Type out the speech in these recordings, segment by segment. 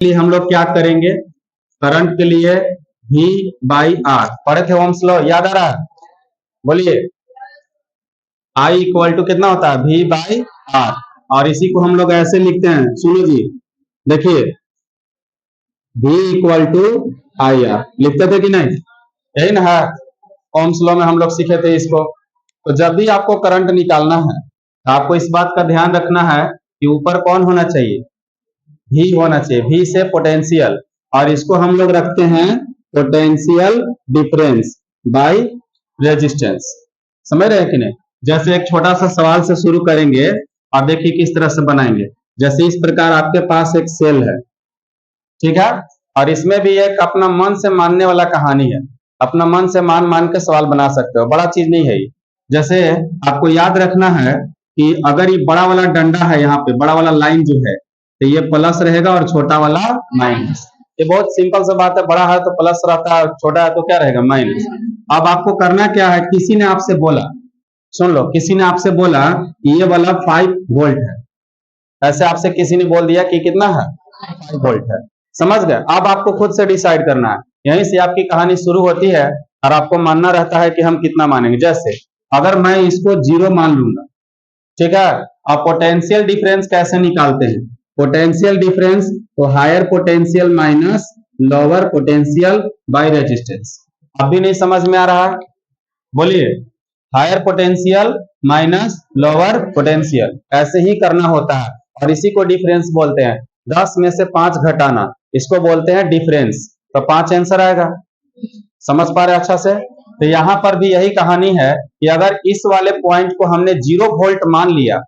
लिए हम लोग क्या करेंगे, करंट के लिए V बाई आर पढ़े थे ओम्स लॉ, याद आ रहा है? बोलिए, I इक्वल टू कितना होता है, V बाई आर। और इसी को हम लोग ऐसे लिखते हैं, सुनो जी, देखिए V equal to I R लिखते थे कि नहीं, यही ना है, ओम्स लॉ में हम लोग सीखे थे इसको। तो जब भी आपको करंट निकालना है तो आपको इस बात का ध्यान रखना है कि ऊपर कौन होना चाहिए, V होना चाहिए, V से पोटेंशियल, और इसको हम लोग रखते हैं पोटेंशियल डिफरेंस बाय रेजिस्टेंस। समझ रहे हैं कि नहीं? जैसे एक छोटा सा सवाल से शुरू करेंगे और देखिए किस तरह से बनाएंगे। जैसे इस प्रकार आपके पास एक सेल है, ठीक है, और इसमें भी एक अपना मन से मानने वाला कहानी है, अपना मन से मान मान के सवाल बना सकते हो, बड़ा चीज नहीं है ये। जैसे आपको याद रखना है कि अगर ये बड़ा वाला डंडा है, यहाँ पे बड़ा वाला लाइन जो है, तो ये प्लस रहेगा और छोटा वाला माइनस। ये बहुत सिंपल सा बात है, बड़ा है तो प्लस रहता है, छोटा है तो क्या रहेगा, माइनस। अब आपको करना क्या है, किसी ने आपसे बोला, सुन लो, किसी ने आपसे बोला कि ये वाला 5 वोल्ट है, ऐसे आपसे किसी ने बोल दिया कि कितना है, 5 वोल्ट है, समझ गए? अब आपको खुद से डिसाइड करना है, यहीं से आपकी कहानी शुरू होती है और आपको मानना रहता है कि हम कितना मानेंगे। जैसे अगर मैं इसको 0 मान लूंगा, ठीक है, अब पोटेंशियल डिफरेंस कैसे निकालते हैं, पोटेंशियल डिफरेंस तो higher potential minus lower potential by resistance. अब भी नहीं समझ में आ रहा है? बोलिए, higher potential minus lower potential, ऐसे ही करना होता है, और इसी को डिफरेंस बोलते हैं। 10 में से 5 घटाना, इसको बोलते हैं डिफरेंस, तो 5 आंसर आएगा। समझ पा रहे अच्छा से? तो यहां पर भी यही कहानी है कि अगर इस वाले पॉइंट को हमने 0 वोल्ट मान लिया,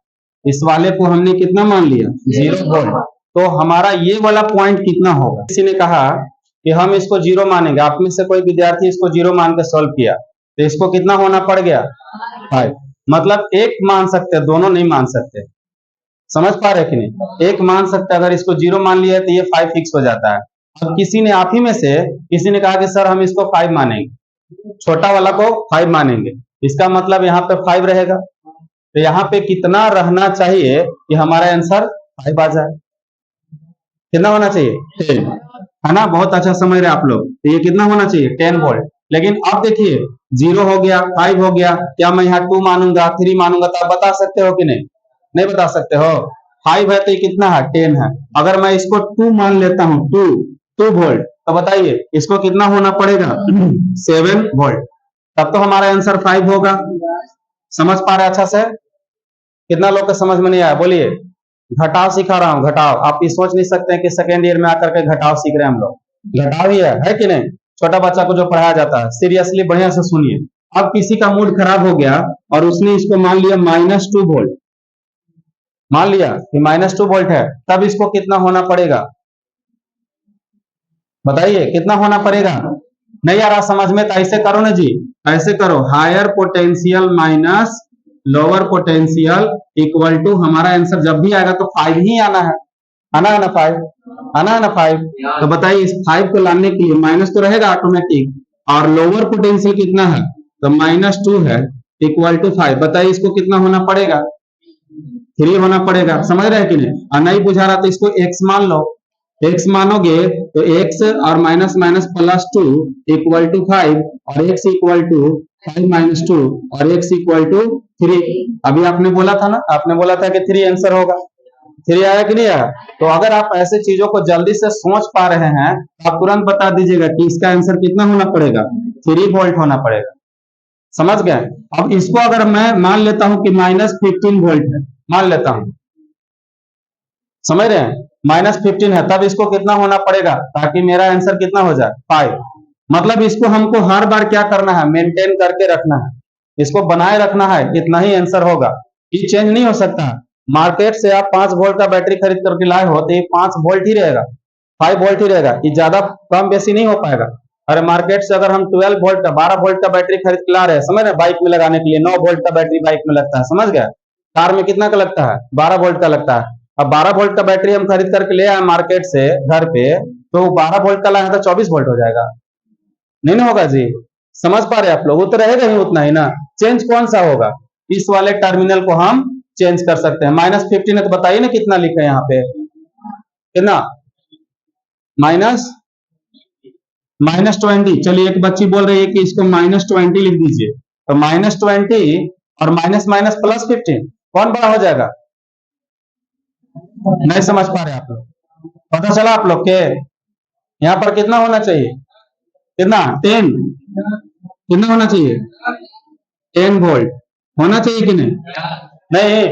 इस वाले को हमने कितना मान लिया, 0 वोल्ट, तो हमारा ये वाला पॉइंट कितना होगा। किसी ने कहा कि हम इसको 0 मानेंगे, आप में से कोई विद्यार्थी इसको 0 मान के सॉल्व किया, तो इसको कितना होना पड़ गया, 5। मतलब एक मान सकते, दोनों नहीं मान सकते। समझ पा रहे कि नहीं? एक मान सकते, अगर इसको 0 मान लिया तो ये 5 फिक्स हो जाता है। अब किसी ने, आप ही में से किसी ने कहा कि सर हम इसको 5 मानेंगे, छोटा वाला को 5 मानेंगे, इसका मतलब यहाँ पे 5 रहेगा, तो यहाँ पे कितना रहना चाहिए कि हमारा आंसर 5 आ जाए, कितना होना चाहिए, 10, है ना? बहुत अच्छा समझ रहे आप लोग। तो ये कितना होना चाहिए, 10 वोल्ट। लेकिन अब देखिए 0 हो गया, 5 हो गया, क्या मैं यहाँ 2 मानूंगा, 3 मानूंगा, तो आप बता सकते हो कि नहीं? नहीं बता सकते हो। 5 है तो ये कितना है, 10 है। अगर मैं इसको 2 मान लेता हूँ, 2 वोल्ट, तो बताइए इसको कितना होना पड़ेगा, 7 वोल्ट, तब तो हमारा आंसर 5 होगा। समझ पा रहे अच्छा से? कितना लोग को समझ में नहीं आया? बोलिए, घटाव सिखा रहा हूँ, घटाव। आप ये सोच नहीं सकते हैं कि सेकेंड ईयर में आकर के घटाव सीख रहे हैं हम लोग, घटाव ही है कि नहीं? छोटा बच्चा को जो पढ़ाया जाता है, सीरियसली बढ़िया से सुनिए। अब किसी का मूड खराब हो गया और उसने इसको मान लिया -2 वोल्ट, मान लिया कि -2 वोल्ट है, तब इसको कितना होना पड़ेगा, बताइए कितना होना पड़ेगा? नहीं आ रहा समझ में? तो ऐसे करो ना जी, ऐसे करो, higher potential minus lower potential equal to, हमारा आंसर जब भी आएगा तो 5 ही आना है, आना है ना 5, आना है ना 5। तो बताइए इस 5 को लाने के लिए माइनस तो रहेगा ऑटोमेटिक, और लोअर पोटेंशियल कितना है, तो -2 है, इक्वल टू 5। बताइए इसको कितना होना पड़ेगा, 3 होना पड़ेगा। समझ रहे हैं कि नहीं? और नहीं बुझा रहा तो इसको x मान लो, x मानोगे तो x और माइनस माइनस +2 इक्वल टू 5, और x इक्वल टू 5 - 2, और x इक्वल टू 3। अभी आपने बोला था ना, आपने बोला था कि 3 आंसर होगा, 3 आया कि नहीं आया? तो अगर आप ऐसे चीजों को जल्दी से सोच पा रहे हैं तो आप तुरंत बता दीजिएगा कि इसका आंसर कितना होना पड़ेगा, 3 वोल्ट होना पड़ेगा। समझ गए? अब इसको अगर मैं मान लेता हूं कि -15 वोल्ट है, मान लेता हूं, समझ रहे हैं, -15 है, तब इसको कितना होना पड़ेगा ताकि मेरा आंसर कितना हो जाए, 5। मतलब इसको हमको हर बार क्या करना है, मेंटेन करके रखना है, इसको बनाए रखना है, इतना ही आंसर होगा, ये चेंज नहीं हो सकता। मार्केट से आप 5 वोल्ट का बैटरी खरीद करके लाए हो तो ये 5 वोल्ट ही रहेगा, 5 वोल्ट ही रहेगा, ये ज्यादा कम बेसी नहीं हो पाएगा। अरे मार्केट से अगर हम 12 वोल्ट का, 12 वोल्ट का बैटरी खरीद के ला रहे हैं, समझ रहे, बाइक में लगाने के लिए 9 वोल्ट का बैटरी बाइक में लगता है, समझ गए? कार में कितना का लगता है, 12 वोल्ट का लगता है। अब 12 वोल्ट का बैटरी हम खरीद करके ले आए मार्केट से घर पे, तो 12 वोल्ट का लाए तो 24 वोल्ट हो जाएगा, नहीं ना होगा जी? समझ पा रहे आप लोग? वो तो रहेगा ही उतना ही ना, चेंज कौन सा होगा, इस वाले टर्मिनल को हम चेंज कर सकते हैं। -15 है तो बताइए ना कितना लिखा है यहाँ पे, कितना, -20। चलिए एक बच्ची बोल रही है कि इसको -20 लिख दीजिए, तो -20 और माइनस माइनस +15 कौन बड़ा हो जाएगा? नहीं समझ पा रहे आप लोग? पता चला आप लोग के? यहाँ पर कितना होना चाहिए? कितना? 10। कितना होना चाहिए? 10 वोल्ट होना चाहिए कि नहीं? नहीं,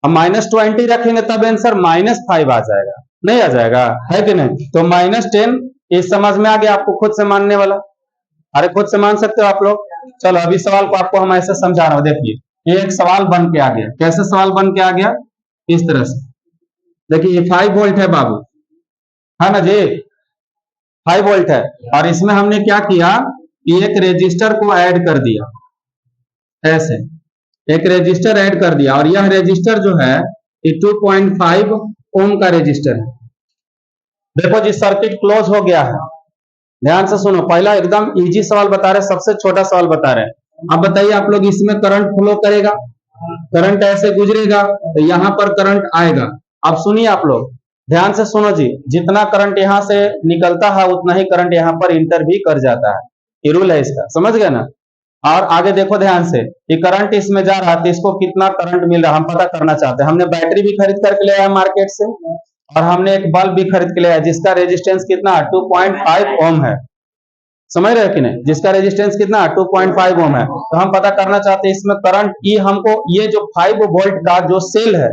हम -20 रखेंगे तब आंसर -5 आ जाएगा, नहीं आ जाएगा, है कि नहीं? तो -10 इस समझ में आ गया आपको, खुद से मानने वाला। अरे खुद से मान सकते हो आप लोग। चलो अभी सवाल को आपको हम ऐसे समझा रहा हूं, देखिए ये एक सवाल बन के आ गया। कैसे सवाल बन के आ गया? इस तरह से देखिए, ये 5 वोल्ट है बाबू, है ना जी? 5 वोल्ट है, और इसमें हमने क्या किया कि एक रेजिस्टर को ऐड कर दिया, ऐसे एक रेजिस्टर ऐड कर दिया, और यह रेजिस्टर जो है ये 2.5 ओम का रेजिस्टर है। देखो जी सर्किट क्लोज हो गया है। ध्यान से सुनो, पहला एकदम इजी सवाल बता रहे, सबसे छोटा सवाल बता रहे हैं। अब बताइए आप लोग, इसमें करंट फ्लो करेगा, करंट ऐसे गुजरेगा तो यहां पर करंट आएगा। अब सुनिए आप लोग, ध्यान से सुनो जी, जितना करंट यहां से निकलता है उतना ही करंट यहां पर इंटर भी कर जाता है, ये रूल है इसका, समझ गए ना? और आगे देखो ध्यान से, ये करंट इसमें जा रहा है तो इसको कितना करंट मिल रहा है हम पता करना चाहते हैं। हमने बैटरी भी खरीद करके ले आया मार्केट से, और हमने एक बल्ब भी खरीद के ले आया जिसका रेजिस्टेंस कितना 2.5 ओम है। समझ रहे हो कि नहीं? जिसका रेजिस्टेंस कितना 2.5 ओम है। तो हम पता करना चाहते हैं इसमें करंट, ये हमको ये जो 5 वोल्ट का जो सेल है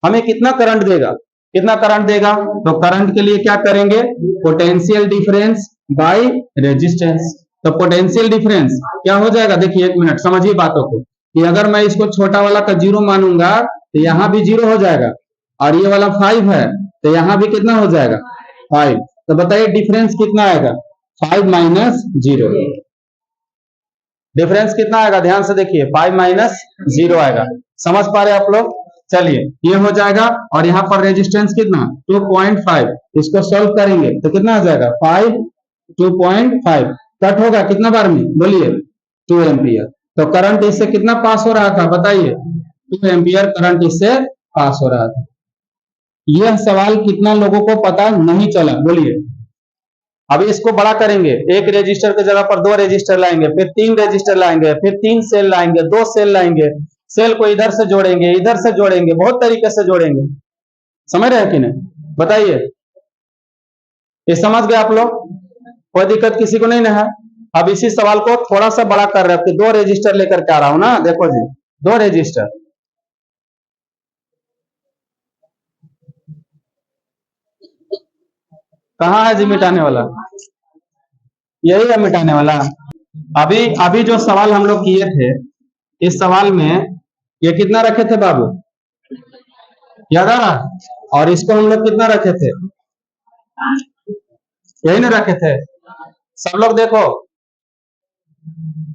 हमें कितना करंट देगा, कितना करंट देगा? तो करंट के लिए क्या करेंगे? Potential difference by resistance. तो पोटेंशियल डिफरेंस क्या हो जाएगा? देखिए एक मिनट समझिए बातों को, कि अगर मैं इसको छोटा वाला का 0 मानूंगा तो यहां भी 0 हो जाएगा, और ये वाला 5 है तो यहां भी कितना हो जाएगा? 5। तो बताइए डिफरेंस कितना आएगा? 5 - 0। डिफरेंस कितना आएगा? ध्यान से देखिए, 5 - 0 आएगा। समझ पा रहे आप लोग? चलिए ये हो जाएगा, और यहाँ पर रेजिस्टेंस कितना 2.5, इसको सॉल्व करेंगे तो कितना आ जाएगा? 5 2.5 कट होगा कितना बार में? बोलिए 2 एम्पियर। तो करंट इससे कितना पास हो रहा था बताइए? 2 एम्पियर करंट इससे पास हो रहा था। यह सवाल कितना लोगों को पता नहीं चला? बोलिए। अभी इसको बड़ा करेंगे, एक रजिस्टर की जगह पर 2 रजिस्टर लाएंगे, फिर 3 रजिस्टर लाएंगे, फिर 3 सेल लाएंगे, 2 सेल लाएंगे, सेल को इधर से जोड़ेंगे, इधर से जोड़ेंगे, बहुत तरीके से जोड़ेंगे। समझ रहे हैं कि नहीं? बताइए, ये समझ गए आप लोग? कोई दिक्कत किसी को नहीं ना है? अब इसी सवाल को थोड़ा सा बड़ा कर रहे हैं, 2 रजिस्टर लेकर के आ रहा हूं ना, देखो जी 2 रजिस्टर, कहाँ है जी मिटाने वाला? यही है मिटाने वाला। अभी अभी जो सवाल हम लोग किए थे, इस सवाल में ये कितना रखे थे बाबू? याद आ रहा? और इसको हम लोग कितना रखे थे? यही ना रखे थे सब लोग? देखो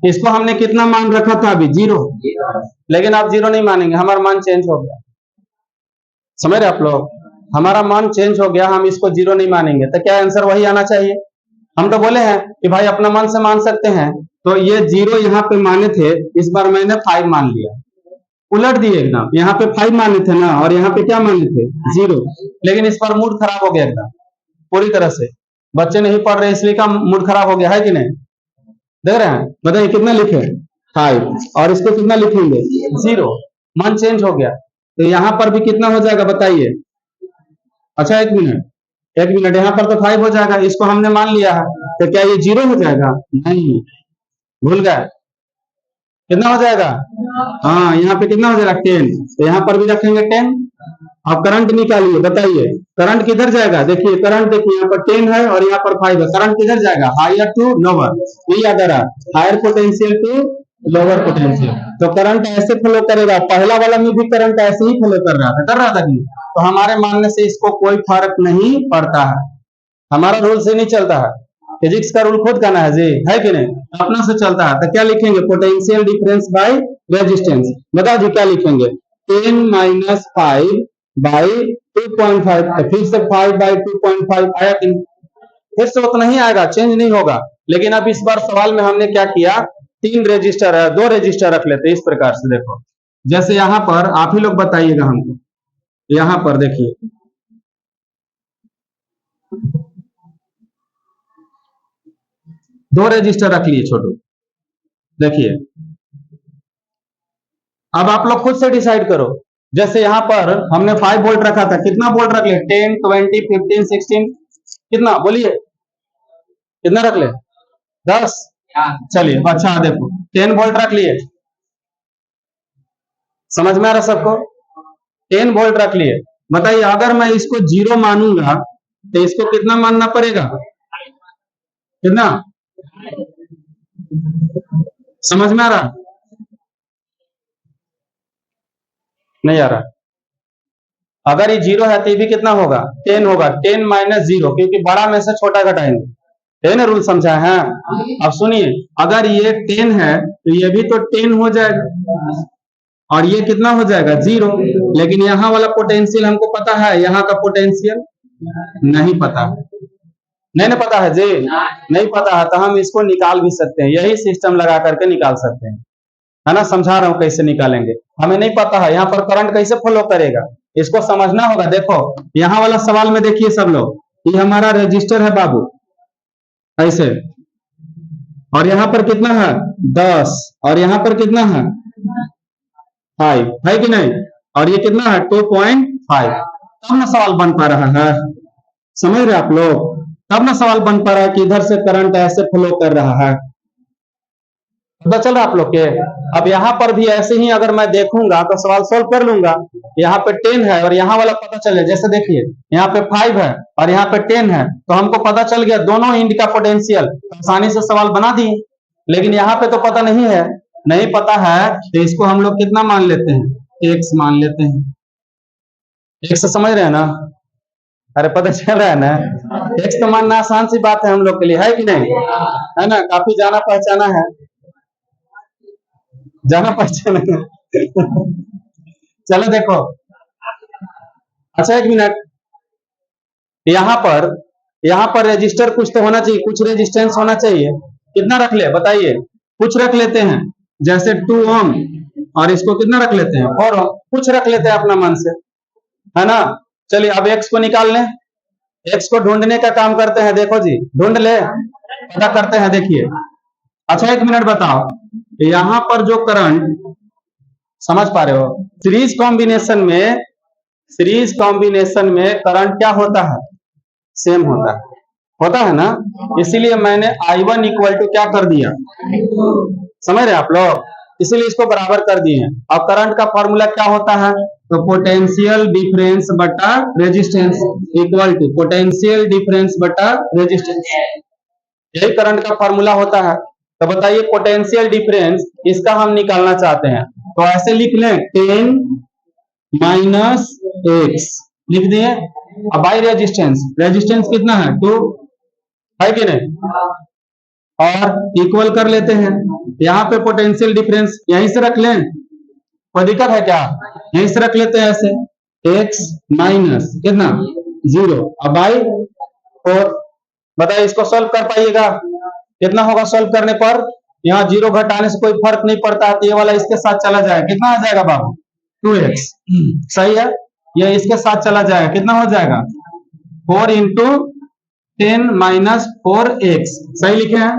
इसको हमने कितना मान रखा था अभी? 0। लेकिन आप 0 नहीं मानेंगे, हमारा मान चेंज हो गया। समझ रहे आप लोग? हमारा मान चेंज हो गया, हम इसको 0 नहीं मानेंगे, तो क्या आंसर वही आना चाहिए? हम तो बोले हैं कि भाई अपना मन से मान सकते हैं, तो ये 0 यहाँ पे माने थे, इस बार मैंने 5 मान लिया, उलट दिए एकदम। यहाँ पे 5 माने थे ना, और यहाँ पे क्या माने थे? 0। लेकिन इस बार मूड खराब हो गया एकदम पूरी तरह से, बच्चे नहीं पढ़ रहे इसलिए का मूड खराब हो गया, है कि नहीं? देख रहे हैं? बताइए कितना लिखे? 5। और इसको कितना लिखेंगे? 0। मन चेंज हो गया, तो यहाँ पर भी कितना हो जाएगा बताइए? अच्छा एक मिनट, एक मिनट, यहाँ पर तो 5 हो जाएगा, इसको हमने मान लिया है, तो क्या ये 0 हो जाएगा? नहीं, भूल गए। कितना हो जाएगा? हाँ, यहाँ पे कितना हो जाएगा? 10। तो यहाँ पर भी रखेंगे 10। अब करंट निकालिए, बताइए करंट किधर जाएगा? देखिए करंट, देखिए यहाँ पर 10 है और यहाँ पर 5 है, करंट किधर जाएगा? हायर टू लोअर, ये याद आ रहा, higher potential to lower potential. तो करंट ऐसे फ्लो करेगा, पहला वाला में भी करंट ऐसे ही फ्लो कर रहा था कि? तो हमारे मानने से इसको कोई फर्क नहीं पड़ता है, हमारा रूल से नहीं चलता है, फिजिक्स का रूल खुद करना है जी, है कि नहीं? अपना से चलता है। तो क्या लिखेंगे? Potential difference by resistance. बताओ जी क्या लिखेंगे? 10 - 5 बाई 2.5। तो फिर से 5 बाई 2.5 आया कि? फिर से उतना ही आएगा, चेंज नहीं होगा। लेकिन अब इस बार सवाल में हमने क्या किया? 3 रजिस्टर है, 2 रजिस्टर रख लेते इस प्रकार से। देखो जैसे यहां पर आप ही लोग बताइएगा हमको, यहां पर देखिए दो रेजिस्टर रख लिए छोटू। देखिए अब आप लोग खुद से डिसाइड करो। जैसे यहां पर हमने 5 वोल्ट रखा था, कितना वोल्ट रख ले? 10, 20, 15, 16, कितना बोलिए, कितना रख ले? 10। चलिए अच्छा देखो 10 वोल्ट रख लिए, समझ में आ रहा सबको? 10 वोल्ट रख लिए। बताइए अगर मैं इसको 0 मानूंगा तो इसको कितना मानना पड़ेगा? कितना? समझ में आ रहा? नहीं आ रहा? अगर ये 0 है तो ये भी कितना होगा? 10 होगा। 10 माइनस 0, क्योंकि बड़ा में से छोटा घटाएंगे, है ना? रूल समझा है? अब सुनिए, अगर ये 10 है तो ये भी तो 10 हो जाएगा, और ये कितना हो जाएगा? 0। लेकिन यहाँ वाला पोटेंशियल हमको पता है, यहाँ का पोटेंशियल नहीं पता है। नहीं ना पता है जी? नहीं पता है तो हम इसको निकाल भी सकते हैं, यही सिस्टम लगा करके निकाल सकते हैं, है ना? समझा रहा हूं कैसे निकालेंगे। हमें नहीं पता है यहाँ पर करंट कैसे फ्लो करेगा, इसको समझना होगा। देखो यहाँ वाला सवाल में देखिए सब लोग, ये हमारा रजिस्टर है बाबू, ऐसे, और यहाँ पर कितना है? 10, और यहाँ पर कितना है? 5 है कि नहीं? और ये कितना है? 2.5। तब ना सवाल बन पा रहा है, समझ रहे आप लोग? तब ना सवाल बन पा रहा है कि इधर से करंट ऐसे फ्लो कर रहा है। पता चल रहा आप लोग के? अब यहाँ पर भी ऐसे ही अगर मैं देखूंगा तो सवाल सोल्व कर लूंगा। यहाँ पे 10 है और यहाँ वाला पता चले, जैसे देखिए यहाँ पे 5 है और यहाँ पे 10 है, तो हमको पता चल गया दोनों इंड का पोटेंशियल, आसानी से सवाल बना दिए। लेकिन यहाँ पे तो पता नहीं है, नहीं पता है तो इसको हम लोग कितना मान लेते हैं? x मान लेते हैं। x समझ रहे हैं ना? अरे पता चल रहा है ना? x तो मानना आसान सी बात है हम लोग के लिए, है कि नहीं? है ना? काफी जाना पहचाना है, जाना पहचाना है। चलो देखो, अच्छा एक मिनट, यहाँ पर रेजिस्टर कुछ तो होना चाहिए, कुछ रेजिस्टेंस होना चाहिए। कितना रख ले बताइए? कुछ रख लेते हैं, जैसे 2 ओम, और इसको कितना रख लेते हैं? 4 ओम। कुछ रख लेते हैं अपना मन से, है ना? चलिए अब x को निकाल लें, x को ढूंढने का काम करते हैं। देखो जी ढूंढ ले, पता करते हैं। देखिए अच्छा एक मिनट बताओ, यहाँ पर जो करंट, समझ पा रहे हो? सीरीज कॉम्बिनेशन में करंट क्या होता है? सेम होता है ना? इसीलिए मैंने I1 इक्वल टू क्या कर दिया, समझ रहे आप लोग? इसीलिए इसको बराबर कर दिए हैं। अब करंट का फॉर्मूला क्या होता है? तो पोटेंशियल डिफरेंस बटा resistance equal to potential difference बटा रेजिस्टेंस, यही करंट का फॉर्मूला होता है। तो बताइए पोटेंशियल डिफरेंस इसका हम निकालना चाहते हैं, तो ऐसे लिख लें 10 माइनस x लिख दिए। अब बाई रेजिस्टेंस कितना है? 2, है कि नहीं? और इक्वल कर लेते हैं। यहाँ पे पोटेंशियल डिफरेंस यहीं से रख लें, कोई दिक्कत है क्या? यहीं से रख लेते हैं ऐसे, x माइनस कितना? 0। अब बाई 4। बताइए इसको सॉल्व कर पाइएगा? कितना होगा सॉल्व करने पर? यहाँ 0 घटाने से कोई फर्क नहीं पड़ता है, तो ये वाला इसके साथ चला जाएगा। कितना आ जाएगा बाबू? 2x। सही है, ये इसके साथ चला जाएगा, कितना हो जाएगा? 4 इंटू 10 माइनस 4x, सही लिखे हैं?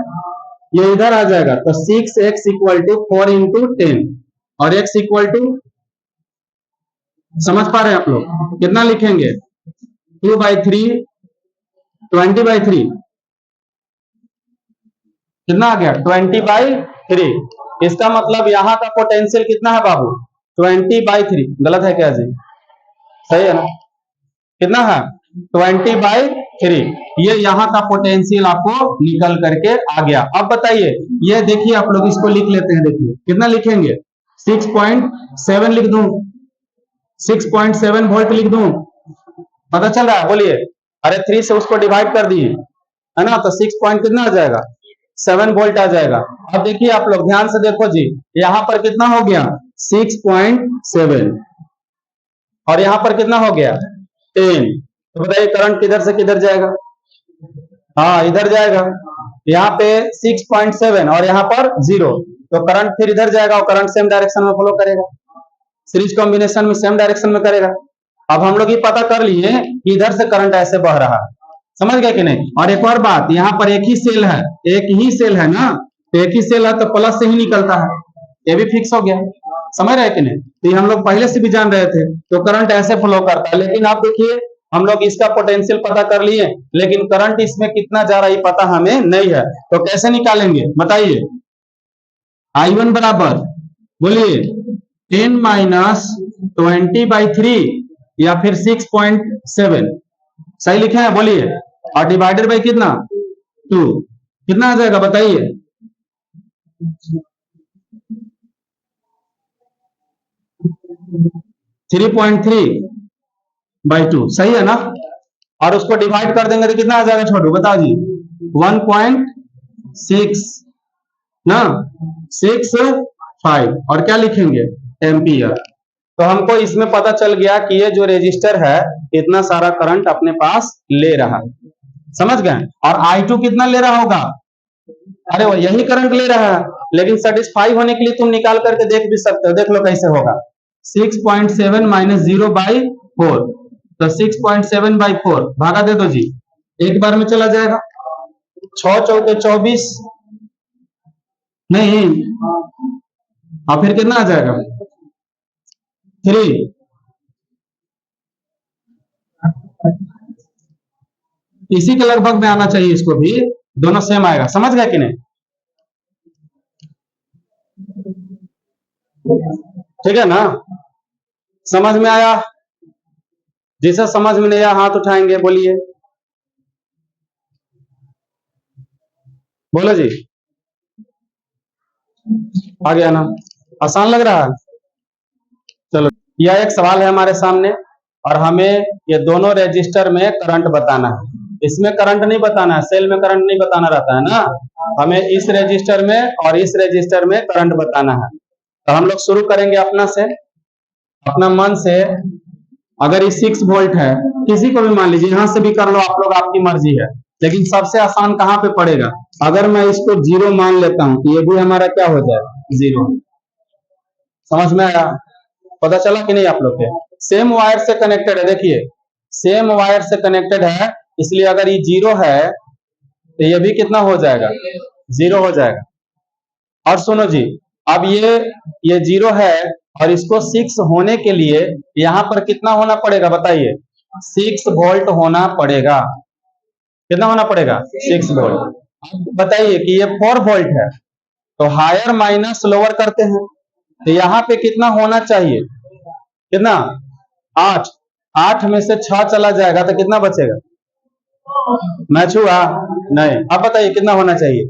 ये इधर आ जाएगा, तो 6x इक्वल टू 4 इंटू 10, और x इक्वल टू, समझ पा रहे हैं आप लोग? कितना लिखेंगे? 2/3, 20/3, कितना आ गया? 20/3। इसका मतलब यहाँ का पोटेंशियल कितना है बाबू? 20/3। गलत है क्या जी? सही है ना? कितना है? 20/3। ये यहाँ का पोटेंशियल आपको निकल करके आ गया। अब बताइए, ये देखिए आप लोग इसको लिख लेते हैं। देखिए कितना लिखेंगे? 6.7 लिख दूं, 6.7 वोल्ट लिख दूं, पता चल रहा है? बोलिए। अरे 3 से उसको डिवाइड कर दिए, है ना? तो 6 पॉइंट कितना आ जाएगा? 7 वोल्ट आ जाएगा। अब देखिए आप लोग ध्यान से देखो जी, यहाँ पर कितना हो गया? 6.7, और यहाँ पर कितना हो गया? 10। तो बताइए करंट किधर से किधर जाएगा? हाँ इधर जाएगा। यहाँ पे 6.7 और यहाँ पर 0, तो करंट फिर इधर जाएगा, और करंट सेम डायरेक्शन में फ्लो करेगा, सीरीज कॉम्बिनेशन में सेम डायरेक्शन में करेगा। अब हम लोग ये पता कर लिए कि इधर से करंट ऐसे बह रहा है, समझ गए कि नहीं। और एक और बात, यहाँ पर एक ही सेल है, एक ही सेल है ना, तो एक ही सेल है तो प्लस से ही निकलता है, ये भी फिक्स हो गया। समझ रहे कि नहीं। तो ये हम लोग पहले से भी जान रहे थे। तो करंट ऐसे फ्लो करता है, लेकिन आप देखिए हम लोग इसका पोटेंशियल पता कर लिए, लेकिन करंट इसमें कितना जा रहा है पता हमें नहीं है, तो कैसे निकालेंगे बताइए। I1 बराबर बोलिए 10 माइनस 20/3 या फिर 6.7, सही लिखे हैं बोलिए, और डिवाइडेड बाई कितना 2, कितना आ जाएगा बताइए। 3.3/2 सही है ना। और उसको डिवाइड कर देंगे तो कितना आ जाएगा छोटू बताओ जी। 1.6 ना, 6.5 और क्या लिखेंगे एम्पियर। तो हमको इसमें पता चल गया कि ये जो रेजिस्टर है इतना सारा करंट अपने पास ले रहा है, समझ गए। और I2 कितना ले रहा होगा, अरे वो यही करंट ले रहा है, लेकिन सेटिस्फाई होने के लिए तुम निकाल करके देख भी सकते हो, देख लो कैसे होगा। 6.7 माइनस 0/4, तो 6.7/4 भागा दे दो जी, एक बार में चला जाएगा। 6 चौके 24 नहीं, और फिर कितना आ जाएगा 3, इसी के लगभग में आना चाहिए, इसको भी दोनों सेम आएगा, समझ गए कि नहीं। ठीक है ना, समझ में आया। जिसे समझ में नहीं आया हाथ उठाएंगे, बोलिए, बोलो जी। आ गया ना, आसान लग रहा है। चलो, यह एक सवाल है हमारे सामने, और हमें ये दोनों रेजिस्टर में करंट बताना है। इसमें करंट नहीं बताना है, सेल में करंट नहीं बताना रहता है ना, हमें इस रेजिस्टर में और इस रेजिस्टर में करंट बताना है। तो हम लोग शुरू करेंगे अपना से, अपना मन से। अगर ये 6 वोल्ट है, किसी को भी मान लीजिए, यहां से भी कर लो आप लोग, आपकी मर्जी है, लेकिन सबसे आसान कहां पे पड़ेगा। अगर मैं इसको 0 मान लेता हूं तो ये भी हमारा क्या हो जाए 0। समझ में आया, पता चला कि नहीं आप लोग के। सेम वायर से कनेक्टेड है, देखिए सेम वायर से कनेक्टेड है, इसलिए अगर ये 0 है तो ये भी कितना हो जाएगा 0 हो जाएगा। और सुनो जी, अब ये 0 है, और इसको 6 होने के लिए यहां पर कितना होना पड़ेगा बताइए, 6 वोल्ट होना पड़ेगा। कितना होना पड़ेगा 6 वोल्ट। अब बताइए कि ये 4 वोल्ट है, तो हायर माइनस लोअर करते हैं, तो यहाँ पे कितना होना चाहिए, कितना 8, 8 में से 6 चला जाएगा तो कितना बचेगा, मैच हुआ नहीं। अब बताइए कितना होना चाहिए,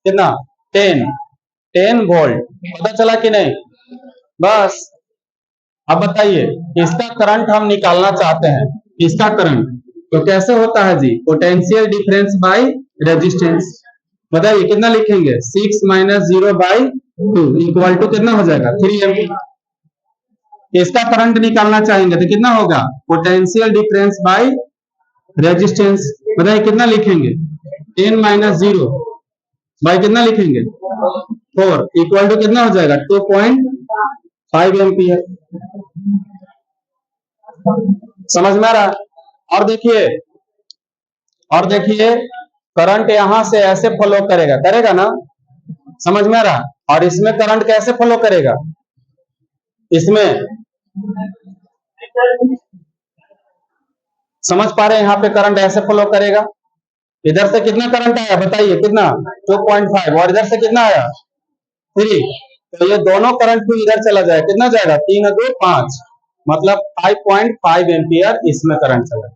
कितना 10 वोल्ट, पता चला कि नहीं। बस अब बताइए, इसका करंट हम निकालना चाहते हैं, इसका करंट तो कैसे होता है जी, पोटेंशियल डिफरेंस बाय रेजिस्टेंस। बताइए कितना लिखेंगे, 6 माइनस 0/2 इक्वल टू कितना हो जाएगा 3 एम्पीयर। इसका करंट निकालना चाहेंगे तो कितना होगा, पोटेंशियल डिफरेंस बाय रेजिस्टेंस। बताइए कितना लिखेंगे, 10 माइनस 0 बाय कितना लिखेंगे 4 इक्वल टू कितना हो जाएगा 2.5 एम्पीयर। समझ में आ रहा। और देखिए करंट यहां से ऐसे फ्लो करेगा, करेगा ना, समझ में आ रहा। और इसमें करंट कैसे फ्लो करेगा, इसमें समझ पा रहे हैं, यहाँ पे करंट ऐसे फ्लो करेगा। इधर से कितना करंट आया बताइए, कितना 2.5, और इधर से कितना आया 3, तो ये दोनों करंट भी इधर चला जाए, कितना जाएगा 3 और 2 5, मतलब 5.5 एम्पीयर इसमें करंट चला।